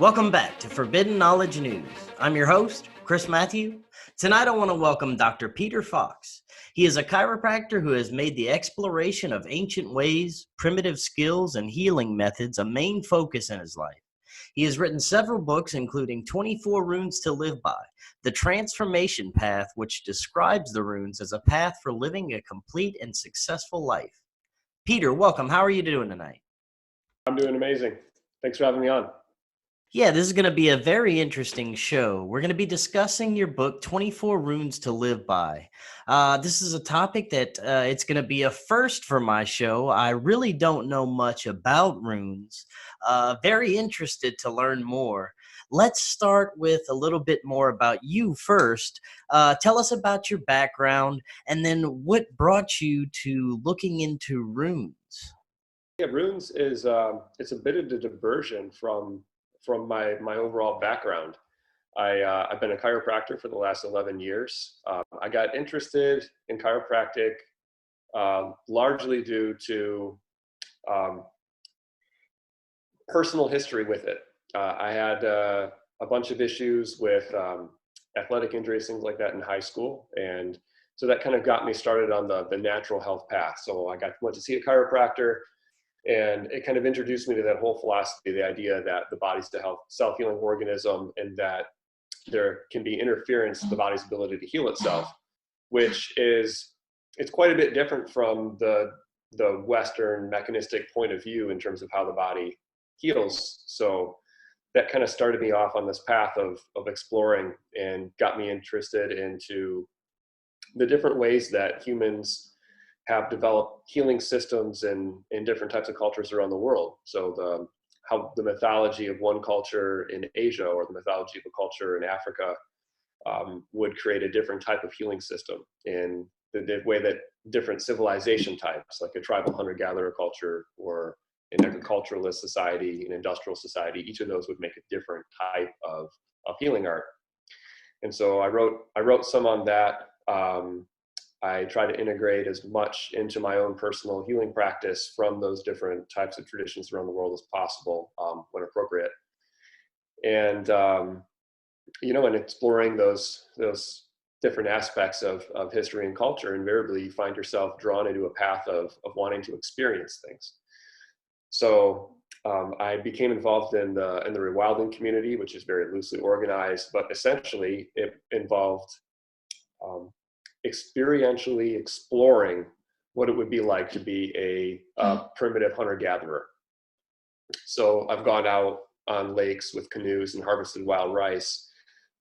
Welcome back to Forbidden Knowledge News. I'm your host, Chris Matthew. Tonight I want to welcome Dr. Peter Fox. He is a chiropractor who has made the exploration of ancient ways, primitive skills, and healing methods a main focus in his life. He has written several books, including 24 Runes to Live By, The Transformation Path, which describes the runes as a path for living a complete and successful life. Peter, welcome. How are you doing tonight? I'm doing amazing. Thanks for having me on. Yeah, this is going to be a very interesting show. We're going to be discussing your book, 24 Runes to Live By. This is a topic that it's going to be a first for my show. I really don't know much about runes. Very interested to learn more. Let's start with a little bit more about you first. Tell us about your background and then what brought you to looking into runes. Yeah, runes is it's a bit of a diversion from my overall background. I've been a chiropractor for the last 11 years. I got interested in chiropractic largely due to personal history with it. I had a bunch of issues with athletic injuries, things like that in high school, and so that kind of got me started on the natural health path. So went to see a chiropractor. And it kind of introduced me to that whole philosophy, the idea that the body's a self-healing organism and that there can be interference to the body's ability to heal itself, it's quite a bit different from the Western mechanistic point of view in terms of how the body heals. So that kind of started me off on this path of exploring and got me interested into the different ways that humans have developed healing systems in different types of cultures around the world. So how the mythology of one culture in Asia or the mythology of a culture in Africa would create a different type of healing system, in the way that different civilization types, like a tribal hunter-gatherer culture or an agriculturalist society, an industrial society, each of those would make a different type of healing art. And so I wrote some on that. I try to integrate as much into my own personal healing practice from those different types of traditions around the world as possible when appropriate. And, and exploring those different aspects of history and culture, invariably you find yourself drawn into a path of wanting to experience things. So I became involved in the rewilding community, which is very loosely organized, but essentially it involved experientially exploring what it would be like to be a primitive hunter-gatherer. So I've gone out on lakes with canoes and harvested wild rice.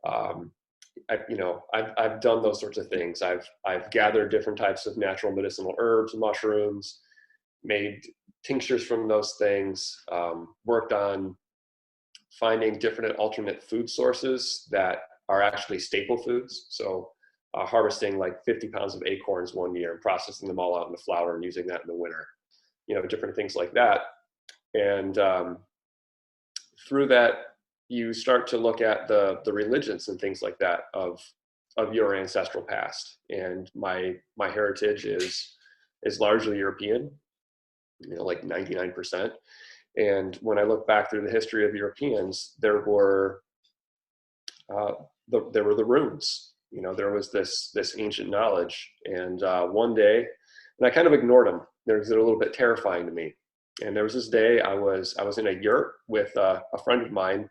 I've done those sorts of things. I've gathered different types of natural medicinal herbs, mushrooms, made tinctures from those things, worked on finding different alternate food sources that are actually staple foods. So harvesting like 50 pounds of acorns one year and processing them all out into flour and using that in the winter, different things like that. And through that, you start to look at the religions and things like that of your ancestral past. And my heritage is largely European, like 99%. And when I look back through the history of Europeans, there were the runes. There was this ancient knowledge, and one day, and I kind of ignored them. They're a little bit terrifying to me. And there was this day I was in a yurt with a friend of mine.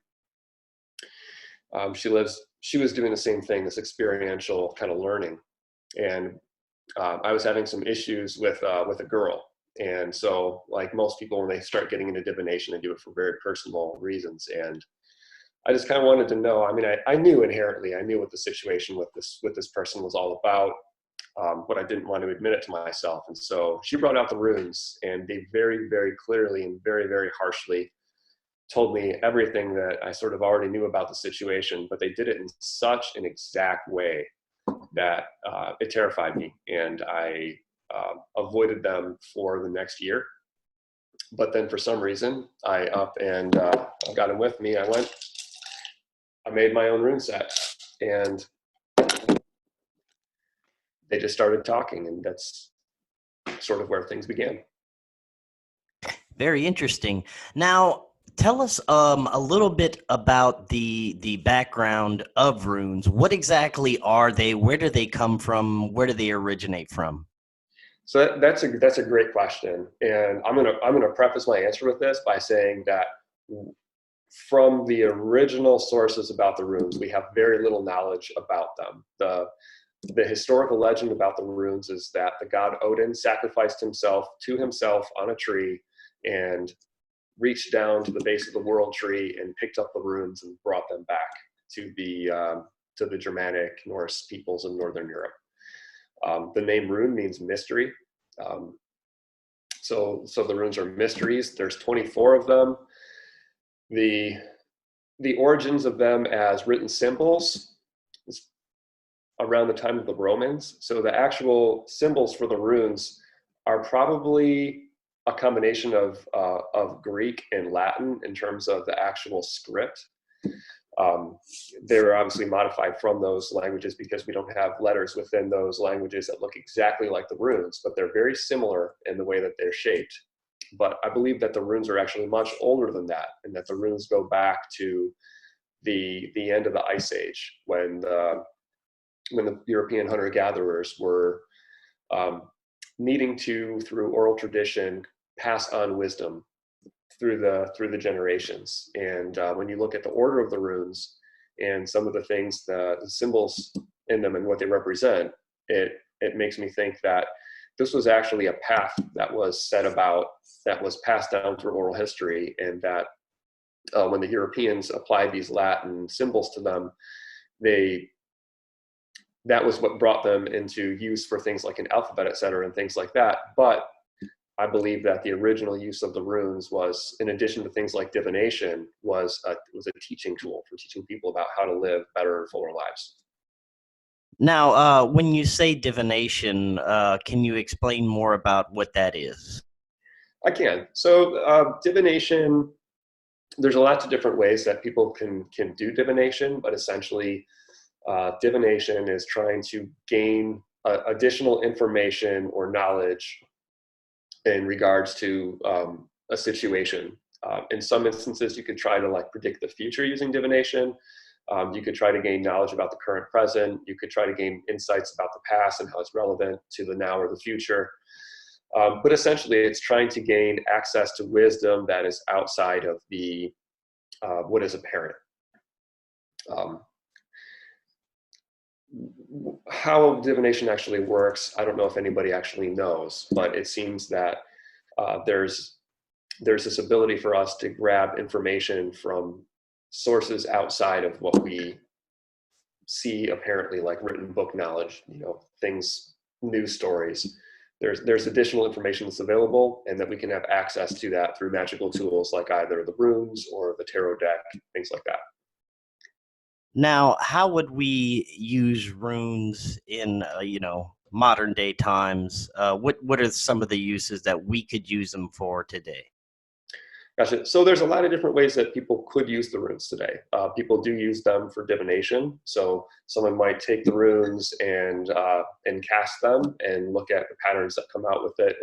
She was doing the same thing, this experiential kind of learning, and I was having some issues with a girl. And so, like most people, when they start getting into divination, they do it for very personal reasons. And I just kind of wanted to know. I mean, I knew inherently, I knew what the situation with this person was all about, but I didn't want to admit it to myself. And so she brought out the runes, and they very, very clearly and very, very harshly told me everything that I sort of already knew about the situation, but they did it in such an exact way that it terrified me, and I avoided them for the next year. But then for some reason, I got them with me. I made my own rune set, and they just started talking, and that's sort of where things began. Very interesting. Now, Tell us a little bit about the background of runes. What exactly are they? Where do they come from? Where do they originate from? So that's a great question, and I'm gonna preface my answer with this by saying that from the original sources about the runes, we have very little knowledge about them. The historical legend about the runes is that the god Odin sacrificed himself to himself on a tree and reached down to the base of the world tree and picked up the runes and brought them back to the Germanic Norse peoples in Northern Europe. The name rune means mystery. Um, so the runes are mysteries. There's 24 of them. The origins of them as written symbols is around the time of the Romans. So the actual symbols for the runes are probably a combination of Greek and Latin in terms of the actual script. They were obviously modified from those languages because we don't have letters within those languages that look exactly like the runes, but they're very similar in the way that they're shaped. But I believe that the runes are actually much older than that, and that the runes go back to the end of the Ice Age, when the European hunter-gatherers were needing to, through oral tradition, pass on wisdom through the generations. And when you look at the order of the runes and some of the things, the symbols in them and what they represent, it makes me think that this was actually a path that was set about, that was passed down through oral history, and that when the Europeans applied these Latin symbols to them, that was what brought them into use for things like an alphabet, et cetera, and things like that. But I believe that the original use of the runes was, in addition to things like divination, was a teaching tool for teaching people about how to live better and fuller lives. Now, when you say divination, can you explain more about what that is? I can. So divination, there's a lot of different ways that people can do divination, but essentially divination is trying to gain additional information or knowledge in regards to a situation. In some instances, you could try to like predict the future using divination. You could try to gain knowledge about the current present. You could try to gain insights about the past and how it's relevant to the now or the future. But essentially, it's trying to gain access to wisdom that is outside of the what is apparent. How divination actually works, I don't know if anybody actually knows, but it seems that there's this ability for us to grab information from sources outside of what we see apparently, like written book knowledge, things, news stories. There's additional information that's available, and that we can have access to that through magical tools like either the runes or the tarot deck, things like that. Now, how would we use runes in, modern day times? What are some of the uses that we could use them for today? Gotcha. So there's a lot of different ways that people could use the runes today. People do use them for divination. So someone might take the runes and cast them and look at the patterns that come out with it,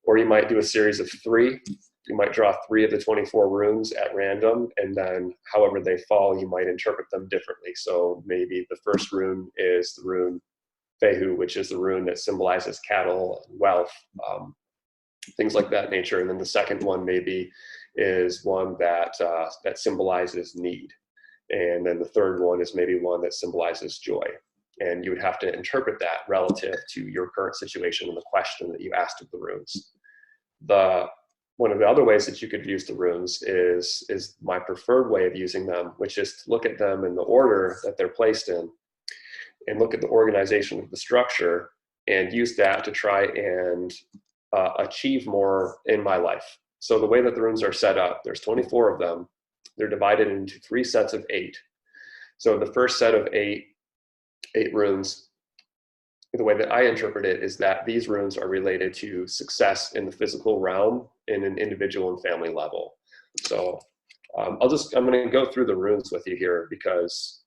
or you might do a series of 3. You might draw 3 of the 24 runes at random, and then however they fall, you might interpret them differently. So maybe the first rune is the rune Fehu, which is the rune that symbolizes cattle and wealth, things like that nature. And then the second one maybe is one that symbolizes need. And then the third one is maybe one that symbolizes joy. And you would have to interpret that relative to your current situation and the question that you asked of the runes. One of the other ways that you could use the runes is my preferred way of using them, which is to look at them in the order that they're placed in, and look at the organization of the structure, and use that to try and achieve more in my life. So the way that the runes are set up, there's 24 of them. They're divided into 3 sets of 8. So the first set of 8 runes, the way that I interpret it is that these runes are related to success in the physical realm in an individual and family level. So I'm going to go through the runes with you here because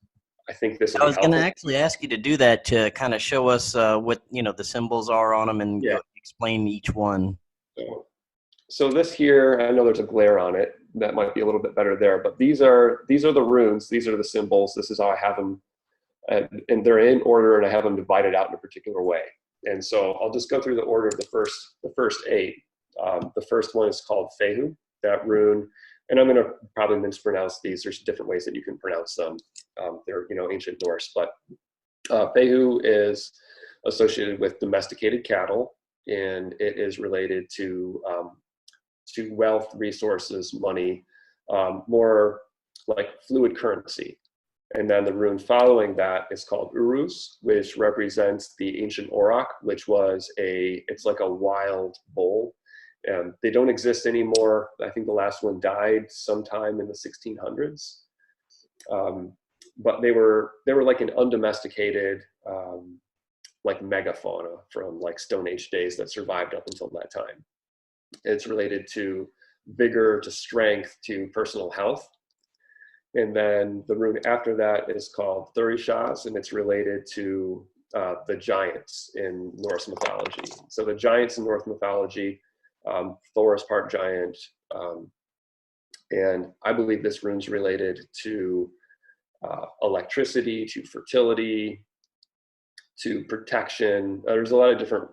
I think this will I be was going to helpful. actually ask you to do that, to kind of show us what the symbols are on them, and Yeah. explain each one. So this here, I know there's a glare on it. That might be a little bit better there, but these are the runes. These are the symbols. This is how I have them, and they're in order, and I have them divided out in a particular way. And so I'll just go through the order of the first 8. The first one is called Fehu, that rune, and I'm going to probably mispronounce these. There's different ways that you can pronounce them. They're ancient Norse, but Fehu is associated with domesticated cattle, and it is related to wealth, resources, money, more like fluid currency. And then the rune following that is called Uruz, which represents the ancient auroch, which was it's like a wild bull. They don't exist anymore. I think the last one died sometime in the 1600s. But they were like an undomesticated, like megafauna from like Stone Age days that survived up until that time. It's related to vigor, to strength, to personal health. And then the rune after that is called Thurishas, and it's related to the giants in Norse mythology. So the giants in Norse mythology, Thor is part giant, and I believe this rune's related to electricity, to fertility, to protection. There's a lot of different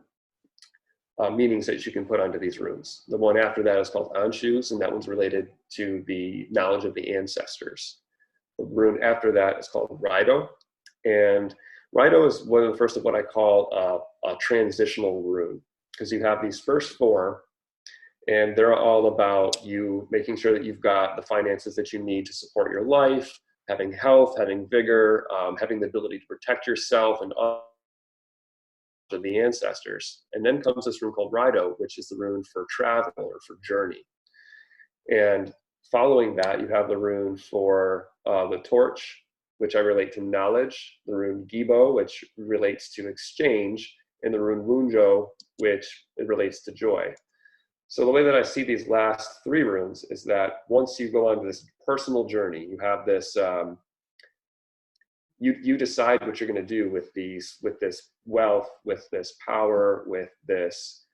meanings that you can put onto these runes. The one after that is called Anshus, and that one's related to the knowledge of the ancestors. The rune after that is called Rido, and Rido is one of the first of what I call a transitional rune, because you have these first 4, and they're all about you making sure that you've got the finances that you need to support your life, having health, having vigor, having the ability to protect yourself and of the ancestors. And then comes this rune called Rido, which is the rune for travel or for journey. And following that, you have the rune for the torch, which I relate to knowledge, the rune Gibo, which relates to exchange, and the rune Wunjo, which it relates to joy. So the way that I see these last 3 runes is that once you go on this personal journey, you have this you decide what you're going to do with this wealth, with this power, with this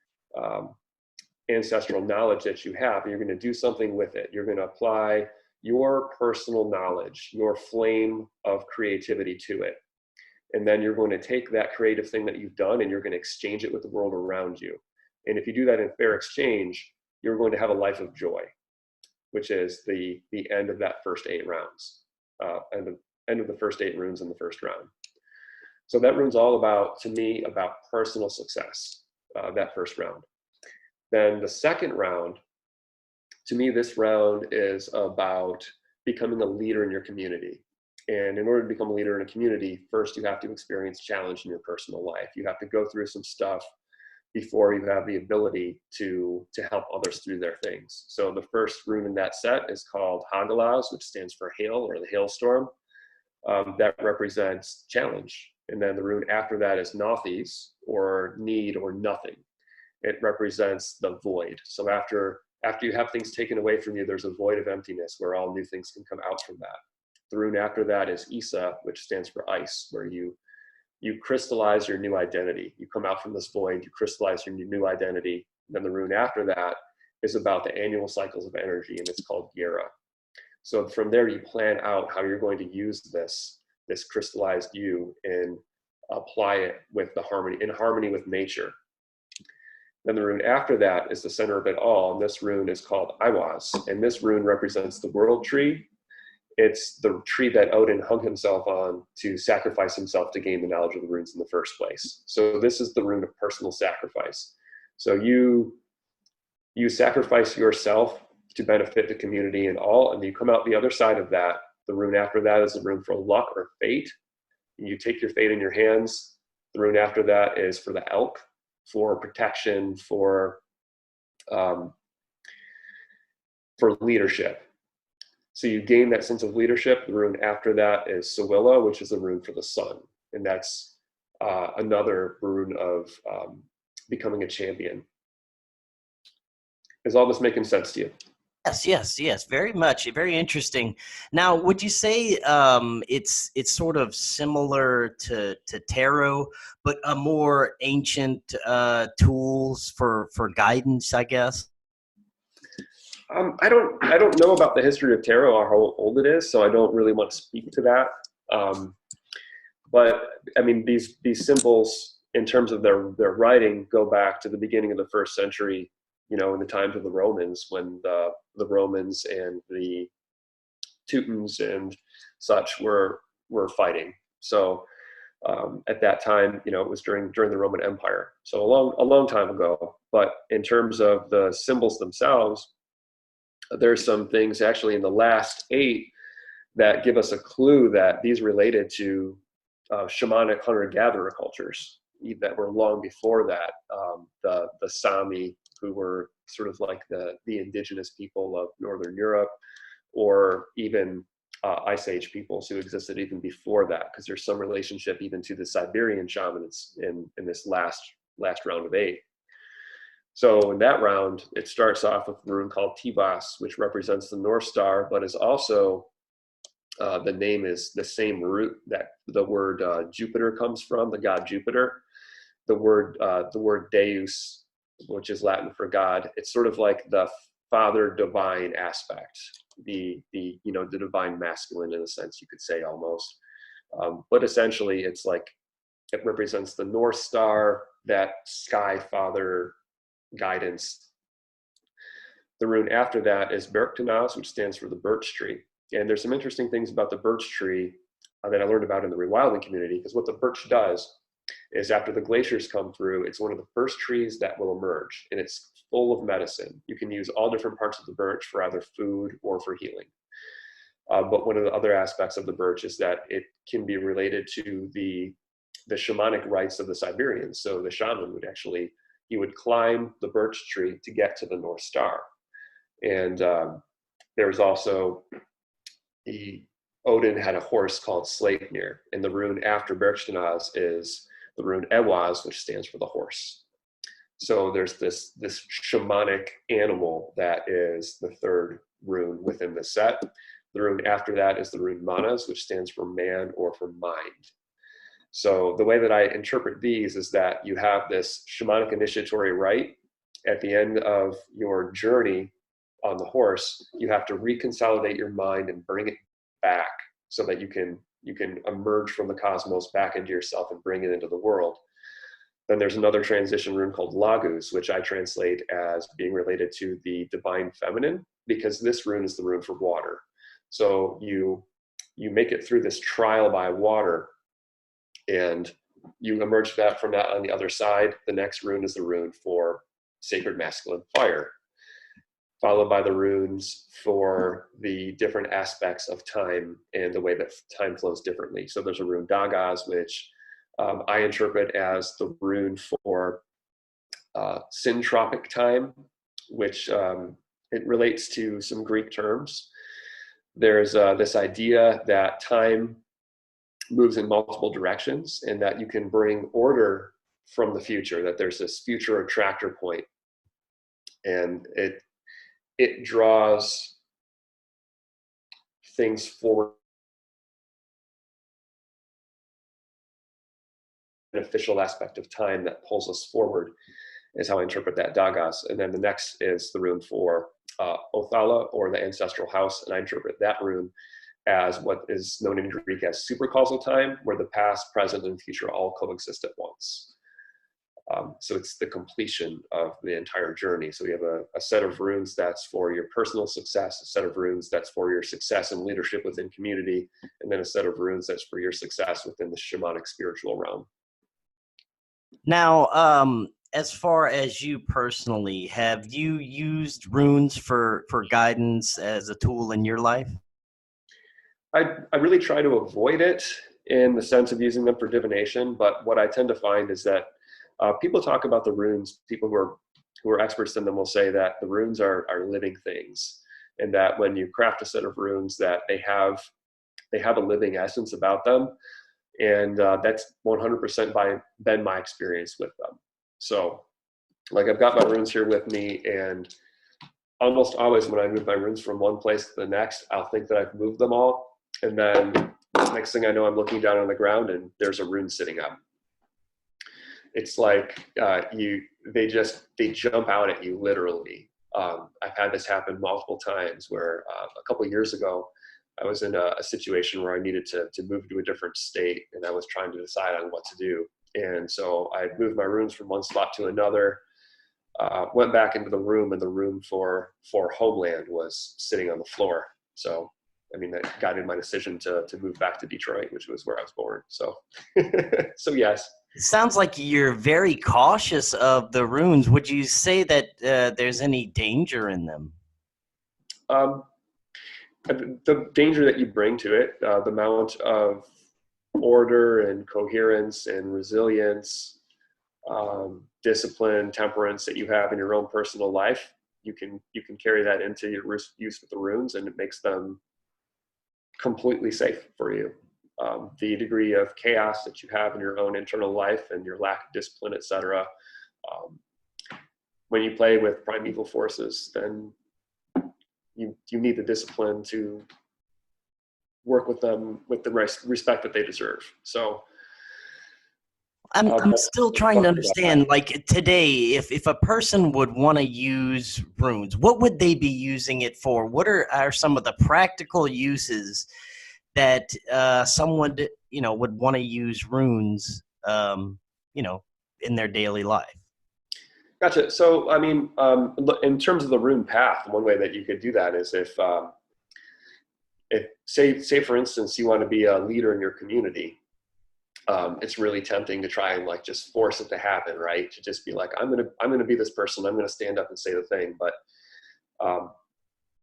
ancestral knowledge that you have. You're going to do something with it. You're going to apply your personal knowledge, your flame of creativity to it. And then you're going to take that creative thing that you've done and you're going to exchange it with the world around you. And if you do that in fair exchange, you're going to have a life of joy, which is the end of that first 8 rounds, end of the first 8 runes in the first round. So that rune's all about, to me, about personal success, that first round. Then the second round, to me, this round is about becoming a leader in your community. And in order to become a leader in a community, first you have to experience challenge in your personal life. You have to go through some stuff before you have the ability to help others through their things. So the first rune in that set is called Hagalaz, which stands for hail or the hailstorm. That represents challenge. And then the rune after that is Nothes, or need or nothing. It represents the void. So after you have things taken away from you, there's a void of emptiness where all new things can come out from that. The rune after that is Isa, which stands for ice, where you crystallize your new identity. You come out from this void, you crystallize your new identity. Then the rune after that is about the annual cycles of energy, and it's called Yera. So from there, you plan out how you're going to use this crystallized you and apply it with in harmony with nature. Then the rune after that is the center of it all, and this rune is called Iwaz, and this rune represents the world tree. It's the tree that Odin hung himself on to sacrifice himself to gain the knowledge of the runes in the first place. So this is the rune of personal sacrifice. So you sacrifice yourself to benefit the community and all, and you come out the other side of that. The rune after that is the rune for luck or fate. You take your fate in your hands. The rune after that is for the elk, for protection, for leadership. So you gain that sense of leadership. The rune after that is Sewilla, which is the rune for the sun. And that's another rune of becoming a champion. Is all this making sense to you? Yes, very much. Very interesting. Now, would you say it's sort of similar to tarot, but a more ancient tools for guidance, I guess? I don't know about the history of tarot or how old it is, so I don't really want to speak to that. But I mean, these symbols, in terms of their writing, go back to the beginning of the 1st century. In the times of the Romans, when the Romans and the Teutons and such were fighting. So at that time, it was during the Roman Empire, so a long time ago. But in terms of the symbols themselves, there's some things actually in the last 8 that give us a clue that these related to shamanic hunter-gatherer cultures that were long before that. The Sami, who were sort of like the indigenous people of Northern Europe, or even Ice Age peoples who existed even before that, because there's some relationship even to the Siberian shamans in this last round of 8. So in that round, it starts off with a rune called Tivas, which represents the North Star, but is also the name is the same root that the word Jupiter comes from, the god Jupiter. The word Deus, which is Latin for God, it's sort of like the father divine aspect, the divine masculine, in a sense, you could say, almost. But essentially, it's like it represents the North Star, that sky father guidance. The rune after that is Bergtanas, which stands for the birch tree. And there's some interesting things about the birch tree that I learned about in the rewilding community, because what the birch does is, after the glaciers come through, it's one of the first trees that will emerge, and it's full of medicine. You can use all different parts of the birch for either food or for healing. But one of the other aspects of the birch is that it can be related to the shamanic rites of the Siberians. So the shaman would climb the birch tree to get to the North Star. And there's also Odin had a horse called Sleipnir, and the rune after Bergtanas is the rune Ewaz, which stands for the horse. So there's this shamanic animal that is the 3rd rune within the set. The rune after that is the rune Manas, which stands for man or for mind. So the way that I interpret these is that you have this shamanic initiatory rite. At the end of your journey on the horse, you have to reconsolidate your mind and bring it back so that you can emerge from the cosmos back into yourself and bring it into the world. Then there's another transition rune called Lagus, which I translate as being related to the divine feminine, because this rune is the rune for water. So you make it through this trial by water, and you emerge from that on the other side. The next rune is the rune for sacred masculine fire, followed by the runes for the different aspects of time and the way that time flows differently. So there's a rune Dagas, which I interpret as the rune for syntropic time, which it relates to some Greek terms. There's this idea that time moves in multiple directions, and that you can bring order from the future, that there's this future attractor point, and it draws things forward. An official aspect of time that pulls us forward is how I interpret that Dagas. And then the next is the rune for Othala, or the ancestral house, and I interpret that rune as what is known in Greek as supercausal time, where the past, present, and future all coexist at once. So it's the completion of the entire journey. So we have a set of runes that's for your personal success, a set of runes that's for your success and leadership within community, and then a set of runes that's for your success within the shamanic spiritual realm. Now, as far as you personally, have you used runes for guidance as a tool in your life? I really try to avoid it in the sense of using them for divination, but what I tend to find is that people talk about the runes, people who are experts in them will say that the runes are living things, and that when you craft a set of runes, that they have a living essence about them. And that's 100% been my experience with them. So like, I've got my runes here with me, and almost always when I move my runes from one place to the next, I'll think that I've moved them all. And then next thing I know, I'm looking down on the ground and there's a rune sitting up. It's like they jump out at you, literally. I've had this happen multiple times where a couple of years ago, I was in a situation where I needed to move to a different state, and I was trying to decide on what to do. And so I moved my runes from one spot to another, went back into the room, and the room for Homeland was sitting on the floor. So, I mean, that guided my decision to move back to Detroit, which was where I was born. So, so yes. It sounds like you're very cautious of the runes. Would you say that there's any danger in them? The danger that you bring to it, the amount of order and coherence and resilience, discipline, temperance that you have in your own personal life, you can carry that into your use with the runes, and it makes them completely safe for you. The degree of chaos that you have in your own internal life and your lack of discipline, etc. When you play with primeval forces, then you need the discipline to work with them with the respect that they deserve. So I'm still trying to understand, like today, if a person would want to use runes, what would they be using it for? What are some of the practical uses that someone, would want to use runes, in their daily life? Gotcha. So, I mean, in terms of the rune path, one way that you could do that is if say for instance, you want to be a leader in your community, it's really tempting to try and like just force it to happen, right? To just be like, I'm gonna be this person. I'm gonna stand up and say the thing, but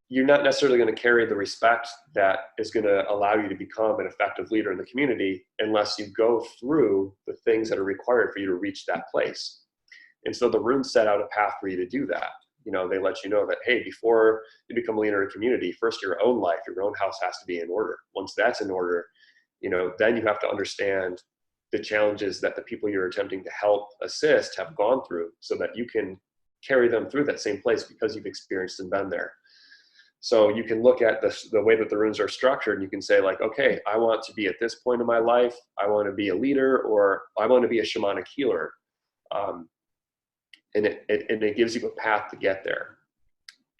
you're not necessarily going to carry the respect that is going to allow you to become an effective leader in the community unless you go through the things that are required for you to reach that place. And so the runes set out a path for you to do that. They let you know that, hey, before you become a leader in a community, first your own life, your own house has to be in order. Once that's in order, then you have to understand the challenges that the people you're attempting to help assist have gone through so that you can carry them through that same place because you've experienced and been there. So you can look at the way that the runes are structured, and you can say like, okay, I want to be at this point in my life. I want to be a leader, or I want to be a shamanic healer. And it gives you a path to get there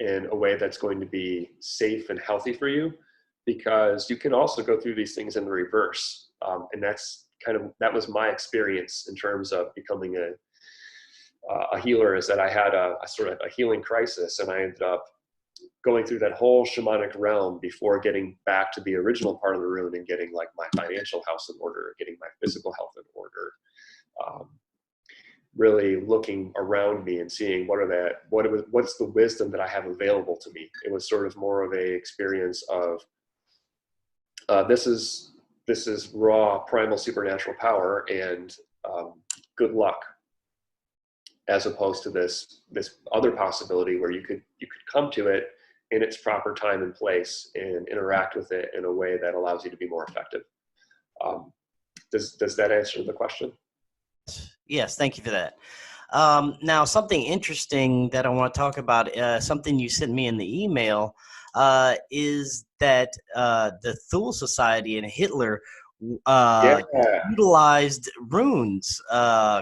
in a way that's going to be safe and healthy for you, because you can also go through these things in the reverse. And that was my experience in terms of becoming a healer, is that I had a sort of a healing crisis, and I ended up going through that whole shamanic realm before getting back to the original part of the rune and getting like my financial house in order, getting my physical health in order, really looking around me and seeing what's the wisdom that I have available to me. It was sort of more of a experience of this is raw primal supernatural power, and good luck, as opposed to this other possibility where you could come to it in its proper time and place and interact with it in a way that allows you to be more effective. Does that answer the question? Yes, thank you for that. Now, something interesting that I want to talk about, something you sent me in the email, is that the Thule Society and Hitler utilized runes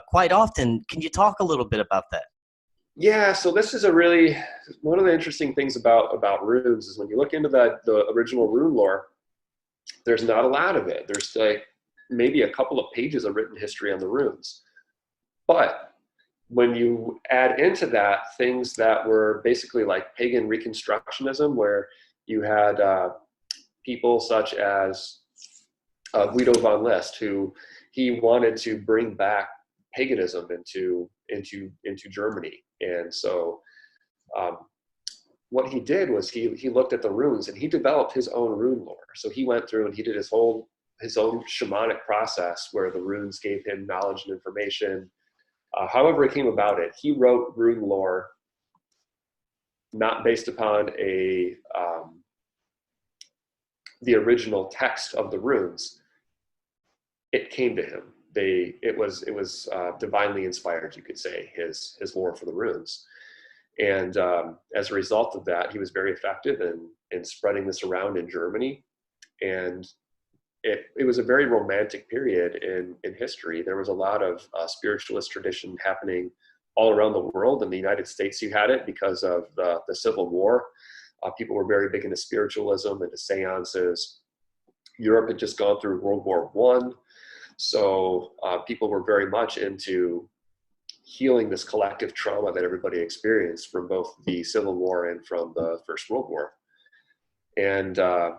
quite often. Can you talk a little bit about that? Yeah, so this is one of the interesting things about runes is when you look into the original rune lore, there's not a lot of it. There's like maybe a couple of pages of written history on the runes. But when you add into that things that were basically like pagan reconstructionism, where you had people such as Guido von List, who he wanted to bring back paganism into Germany. And so what he did was he looked at the runes and he developed his own rune lore. So he went through and he did his own shamanic process where the runes gave him knowledge and information. However it came about it, he wrote rune lore not based upon the original text of the runes. It came to him. It was divinely inspired, you could say, his lore for the runes. And as a result of that, he was very effective in spreading this around in Germany. And it was a very romantic period in history. There was a lot of spiritualist tradition happening all around the world. In the United States, you had it because of the Civil War. People were very big into spiritualism, into seances. Europe had just gone through World War I. So people were very much into healing this collective trauma that everybody experienced from both the Civil War and from the First World War. And the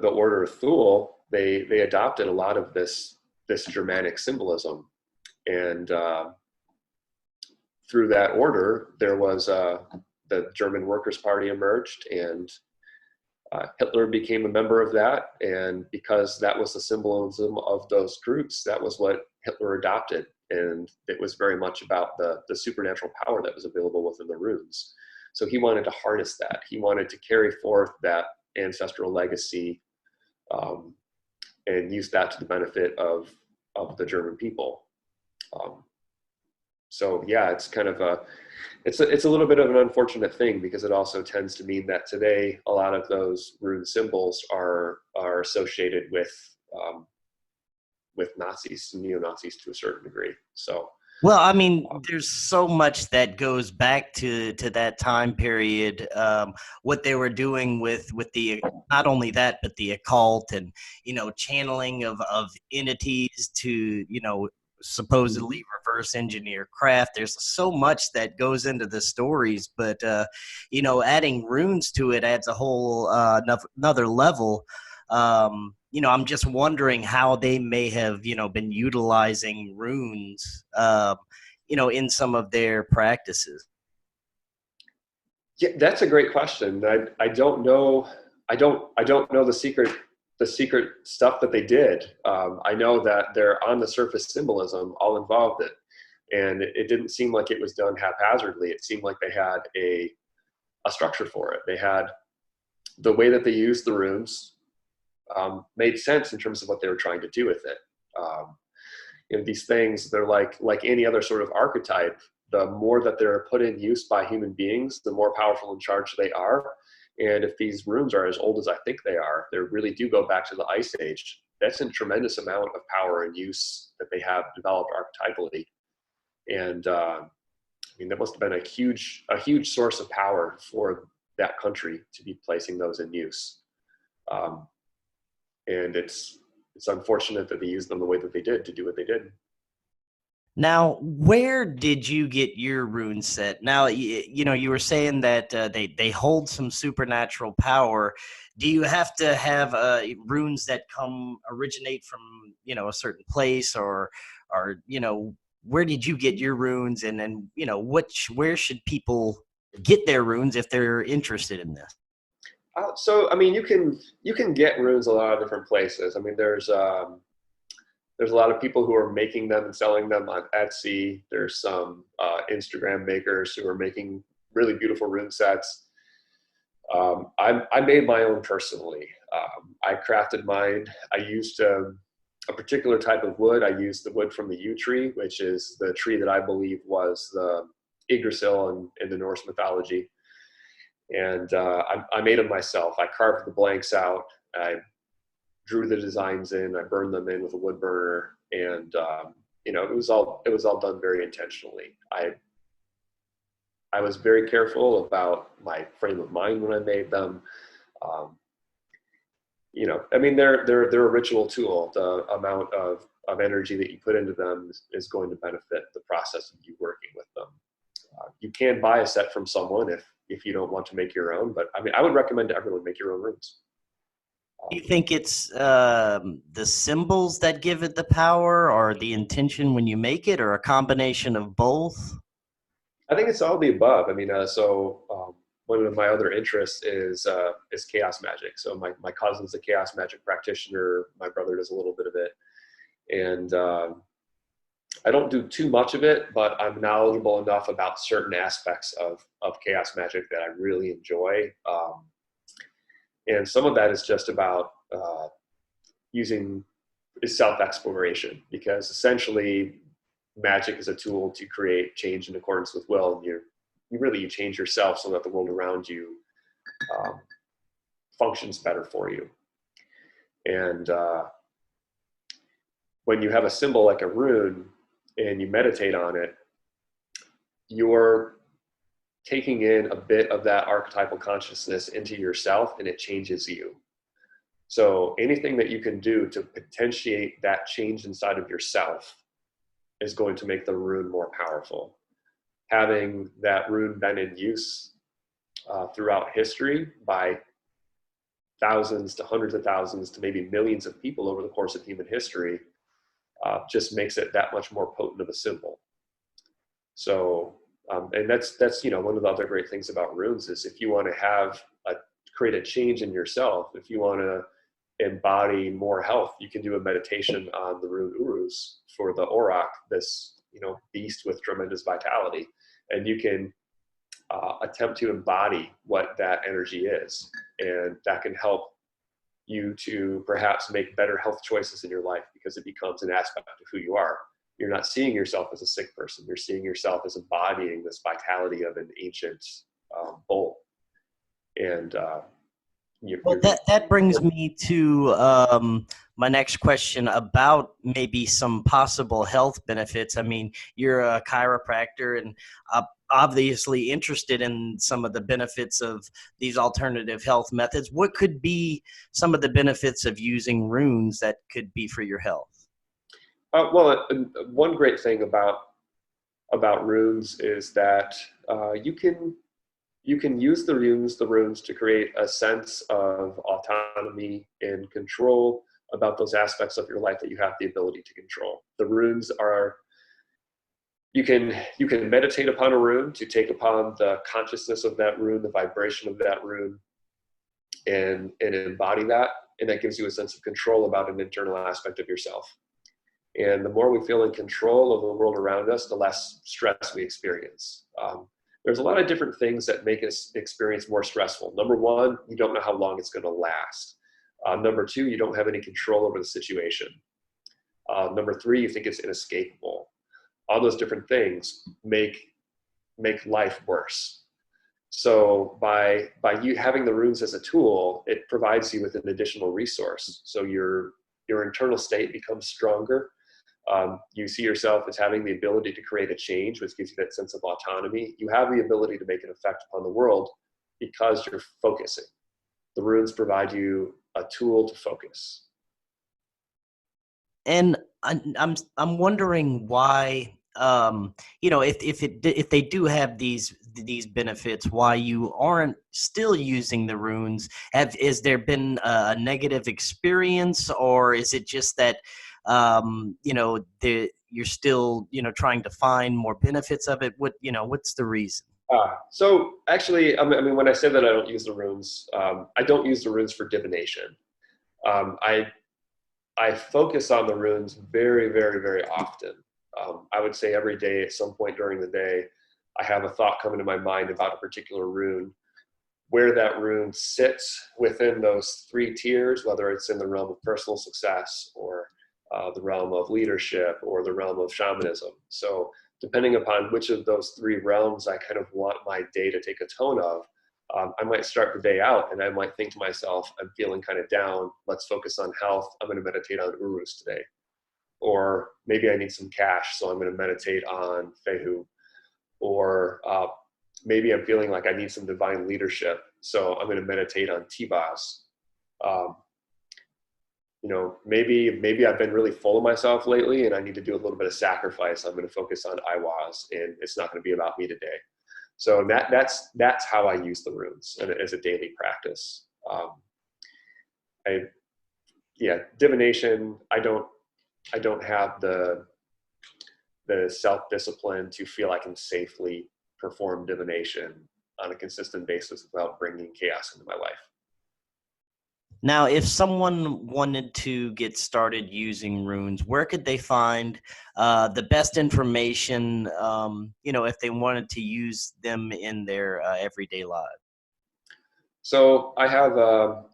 Order of Thule, they adopted a lot of this Germanic symbolism. And through that order, there was the German Workers' Party emerged, and Hitler became a member of that. And because that was the symbolism of those groups, that was what Hitler adopted. And it was very much about the supernatural power that was available within the runes. So he wanted to harness that. He wanted to carry forth that ancestral legacy and use that to the benefit of the German people. So yeah, it's kind of it's a little bit of an unfortunate thing, because it also tends to mean that today a lot of those rune symbols are associated with Nazis, neo-Nazis to a certain degree. So, well, I mean, there's so much that goes back to that time period. What they were doing with the, not only that, but the occult and, channeling of entities to, supposedly reverse engineer craft. There's so much that goes into the stories, but adding runes to it adds a whole another level. I'm just wondering how they may have, been utilizing runes, in some of their practices. Yeah, that's a great question. I don't know. I don't know the secret stuff that they did. I know that their on the surface symbolism all involved it, and it didn't seem like it was done haphazardly. It seemed like they had a structure for it. They had the way that they used the runes made sense in terms of what they were trying to do with it. These things, they're like any other sort of archetype. The more that they're put in use by human beings, the more powerful and charged they are. And if these runes are as old as I think they are, they really do go back to the Ice Age. That's a tremendous amount of power and use that they have developed archetypally. And that must have been a huge source of power for that country to be placing those in use. And it's unfortunate that they used them the way that they did to do what they did. Now, where did you get your rune set? Now, you were saying that they hold some supernatural power. Do you have to have runes that originate from a certain place, or where did you get your runes, and then where should people get their runes if they're interested in this? So you can get runes a lot of different places. There's a lot of people who are making them and selling them on Etsy. There's some Instagram makers who are making really beautiful rune sets. I made my own personally. I crafted mine. I used a particular type of wood. I used the wood from the yew tree, which is the tree that I believe was the Yggdrasil in the Norse mythology. And I made them myself. I carved the blanks out. I drew the designs in. I burned them in with a wood burner, and it was all done very intentionally. I was very careful about my frame of mind when I made them. They're a ritual tool. The amount of energy that you put into them is going to benefit the process of you working with them. You can buy a set from someone if you don't want to make your own, but I would recommend to everyone make your own runes. Do you think it's the symbols that give it the power, or the intention when you make it, or a combination of both? I think it's all the above. One of my other interests is chaos magic. So my cousin's a chaos magic practitioner. My brother does a little bit of it, and I don't do too much of it, but I'm knowledgeable enough about certain aspects of chaos magic that I really enjoy. And some of that is just about using self-exploration, because essentially magic is a tool to create change in accordance with will. And you change yourself so that the world around you functions better for you. And when you have a symbol like a rune, and you meditate on it, you're taking in a bit of that archetypal consciousness into yourself, and it changes you. So anything that you can do to potentiate that change inside of yourself is going to make the rune more powerful. Having that rune been in use throughout history by thousands to hundreds of thousands to maybe millions of people over the course of human history just makes it that much more potent of a symbol. So, and that's one of the other great things about runes is if you want to create a change in yourself, if you want to embody more health, you can do a meditation on the rune Uruz for the Auroch, this beast with tremendous vitality, and you can attempt to embody what that energy is, and that can help you to perhaps make better health choices in your life because it becomes an aspect of who you are. You're not seeing yourself as a sick person. You're seeing yourself as embodying this vitality of an ancient bull. And Well, that brings me to my next question about maybe some possible health benefits. I mean, you're a chiropractor and obviously interested in some of the benefits of these alternative health methods. What could be some of the benefits of using runes that could be for your health? Well, one great thing about runes is that you can use the runes to create a sense of autonomy and control about those aspects of your life that you have the ability to control. The runes are, you can meditate upon a rune to take upon the consciousness of that rune, the vibration of that rune, and embody that. And that gives you a sense of control about an internal aspect of yourself. And the more we feel in control of the world around us, the less stress we experience. There's a lot of different things that make us experience more stressful. Number one, you don't know how long it's going to last. Number two, you don't have any control over the situation. Number three, you think it's inescapable. All those different things make life worse. So by you having the runes as a tool, it provides you with an additional resource. So your internal state becomes stronger. You see yourself as having the ability to create a change, which gives you that sense of autonomy. You have the ability to make an effect upon the world because you're focusing. The runes provide you a tool to focus. And I'm wondering why, if they do have these benefits, why you aren't still using the runes. Is there been a negative experience, or is it just that you're still trying to find more benefits of it? What's the reason? So actually, I mean, when I say that I don't use the runes, I don't use the runes for divination. I focus on the runes very, very, very often. I would say every day at some point during the day, I have a thought come into my mind about a particular rune, where that rune sits within those three tiers, whether it's in the realm of personal success or the realm of leadership or the realm of shamanism. So depending upon which of those three realms I kind of want my day to take a tone of, I might start the day out and I might think to myself, I'm feeling kind of down. Let's focus on health. I'm going to meditate on Uruz today. Or maybe I need some cash, so I'm going to meditate on Fehu. Or maybe I'm feeling like I need some divine leadership, so I'm going to meditate on Tibaz. Maybe I've been really full of myself lately and I need to do a little bit of sacrifice. I'm going to focus on Iwaz, and it's not going to be about me today. So that's how I use the runes as a daily practice. Divination, I don't have the self-discipline to feel I can safely perform divination on a consistent basis without bringing chaos into my life. Now, if someone wanted to get started using runes, where could they find the best information, if they wanted to use them in their everyday lives? So I have a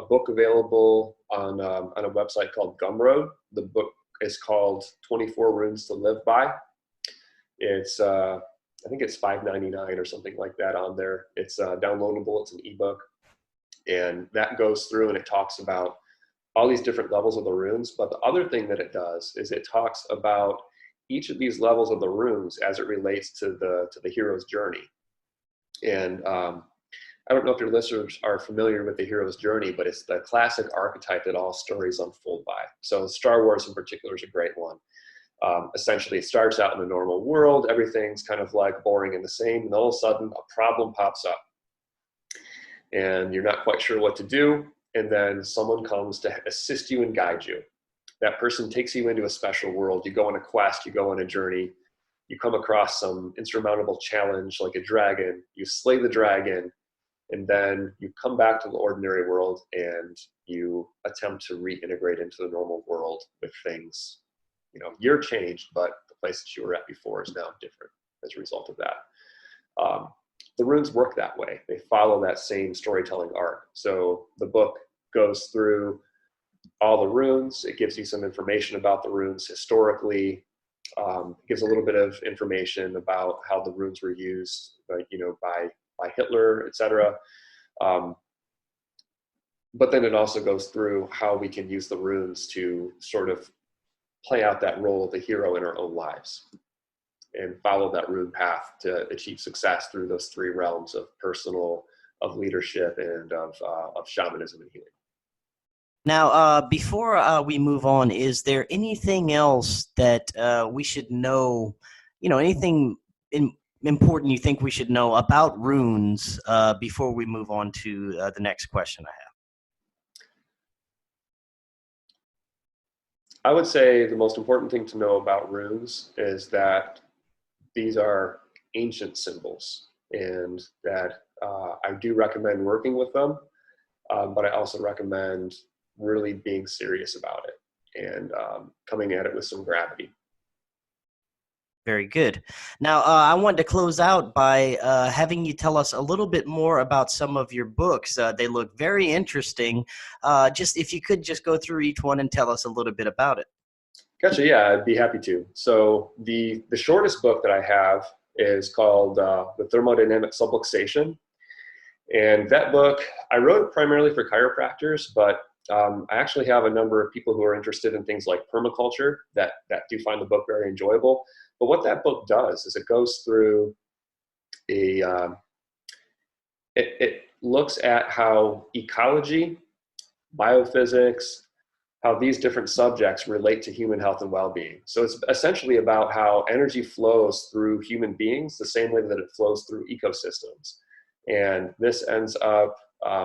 book available on a website called Gumroad. The book is called 24 Runes to Live By. It's I think it's $5.99 or something like that on there. It's downloadable. It's an ebook. And that goes through and it talks about all these different levels of the runes. But the other thing that it does is it talks about each of these levels of the runes as it relates to the hero's journey. And I don't know if your listeners are familiar with the hero's journey, but it's the classic archetype that all stories unfold by. So Star Wars in particular is a great one. Essentially, it starts out in the normal world, everything's kind of like boring and the same, and all of a sudden a problem pops up. And you're not quite sure what to do, and then someone comes to assist you and guide you. That person takes you into a special world. You go on a quest, you go on a journey, you come across some insurmountable challenge like a dragon, you slay the dragon, and then you come back to the ordinary world and you attempt to reintegrate into the normal world with things. You know, you're changed, but the place that you were at before is now different as a result of that. The runes work that way. They follow that same storytelling arc. So the book goes through all the runes. It gives you some information about the runes historically. It gives a little bit of information about how the runes were used, by Hitler, etc. But then it also goes through how we can use the runes to sort of play out that role of the hero in our own lives and follow that rune path to achieve success through those three realms of personal, of leadership, and of shamanism and healing. Now, before we move on, is there anything else that we should know, anything important you think we should know about runes before we move on to the next question I have? I would say the most important thing to know about runes is that these are ancient symbols, and that I do recommend working with them, but I also recommend really being serious about it and coming at it with some gravity. Very good. Now, I wanted to close out by having you tell us a little bit more about some of your books. They look very interesting. Just if you could just go through each one and tell us a little bit about it. Gotcha. Yeah, I'd be happy to. So the shortest book that I have is called The Thermodynamic Subluxation. And that book, I wrote primarily for chiropractors, but I actually have a number of people who are interested in things like permaculture that do find the book very enjoyable. But what that book does is it goes through it looks at how ecology, biophysics, how these different subjects relate to human health and well-being. So it's essentially about how energy flows through human beings the same way that it flows through ecosystems. And this ends up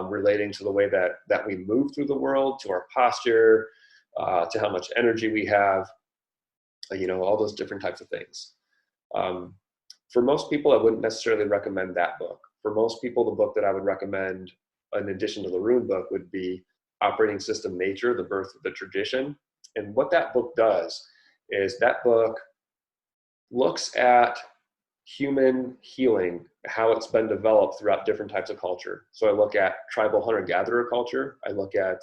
relating to the way that we move through the world, to our posture, to how much energy we have, all those different types of things. For most people, I wouldn't necessarily recommend that book. For most people, the book that I would recommend, in addition to the Rune book, would be Operating System Nature, The Birth of the Tradition. And what that book does is that book looks at human healing, how it's been developed throughout different types of culture. So I look at tribal hunter-gatherer culture. I look at,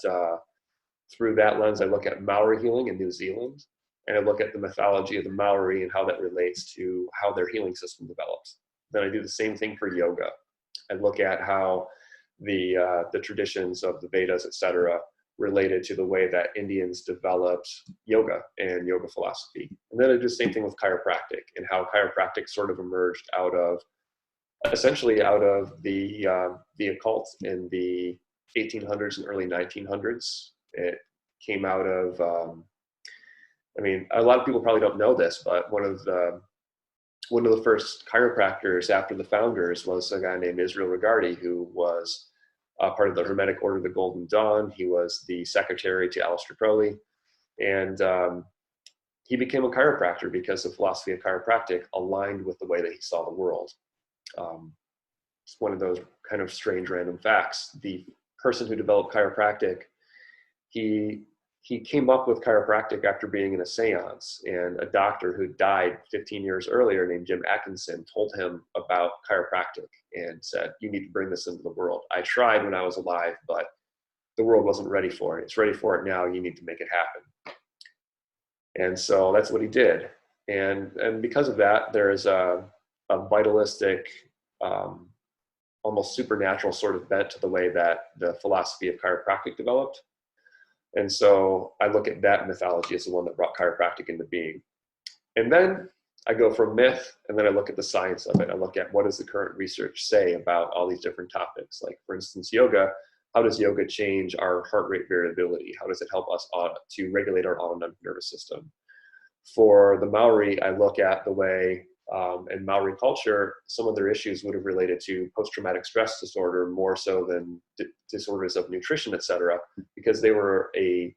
through that lens, I look at Maori healing in New Zealand. And I look at the mythology of the Maori and how that relates to how their healing system develops. Then I do the same thing for yoga. I look at how the traditions of the Vedas, etc., related to the way that Indians developed yoga and yoga philosophy. And then I do the same thing with chiropractic and how chiropractic sort of emerged essentially out of the occult in the 1800s and early 1900s. It came out of, a lot of people probably don't know this, but one of the first chiropractors after the founders was a guy named Israel Regardie, who was part of the Hermetic Order of the Golden Dawn. He was the secretary to Aleister Crowley, and he became a chiropractor because the philosophy of chiropractic aligned with the way that he saw the world. It's one of those kind of strange random facts. The person who developed chiropractic, he came up with chiropractic after being in a seance, and a doctor who died 15 years earlier named Jim Atkinson told him about chiropractic and said, "You need to bring this into the world. I tried when I was alive, but the world wasn't ready for it. It's ready for it now. You need to make it happen." And so that's what he did. And because of that, there is a vitalistic, almost supernatural sort of bent to the way that the philosophy of chiropractic developed. And so I look at that mythology as the one that brought chiropractic into being. And then I go from myth, and then I look at the science of it. I look at what does the current research say about all these different topics. Like, for instance, yoga. How does yoga change our heart rate variability? How does it help us to regulate our autonomic nervous system? For the Maori, I look at the way in Maori culture, some of their issues would have related to post-traumatic stress disorder more so than disorders of nutrition, etc., because they were a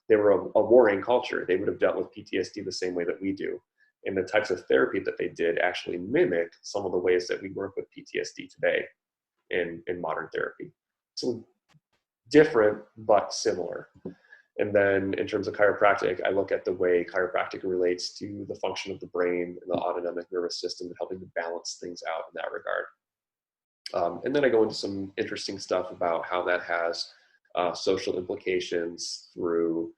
warring culture. They would have dealt with PTSD the same way that we do. And the types of therapy that they did actually mimic some of the ways that we work with PTSD today in modern therapy. So different, but similar. And then in terms of chiropractic, I look at the way chiropractic relates to the function of the brain and the autonomic nervous system and helping to balance things out in that regard. And then I go into some interesting stuff about how that has social implications through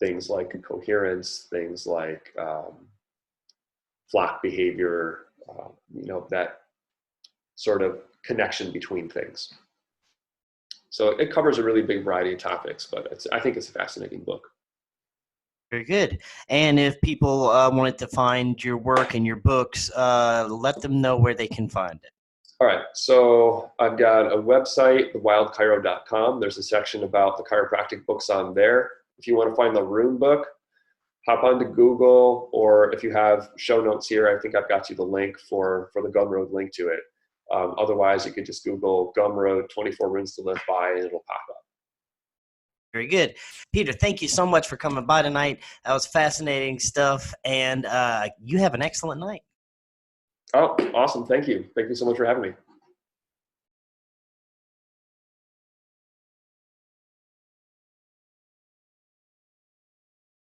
things like coherence, things like flock behavior, that sort of connection between things. So it covers a really big variety of topics, but I think it's a fascinating book. Very good. And if people wanted to find your work and your books, let them know where they can find it. All right, so I've got a website, thewildchiro.com. There's a section about the chiropractic books on there. If you want to find the Rune book, hop onto Google, or if you have show notes here, I think I've got you the link for the Gumroad link to it. Otherwise, you could just Google Gumroad 24 Runes to Live By, and it'll pop up. Very good. Peter, thank you so much for coming by tonight. That was fascinating stuff, and you have an excellent night. Oh, awesome. Thank you. Thank you so much for having me.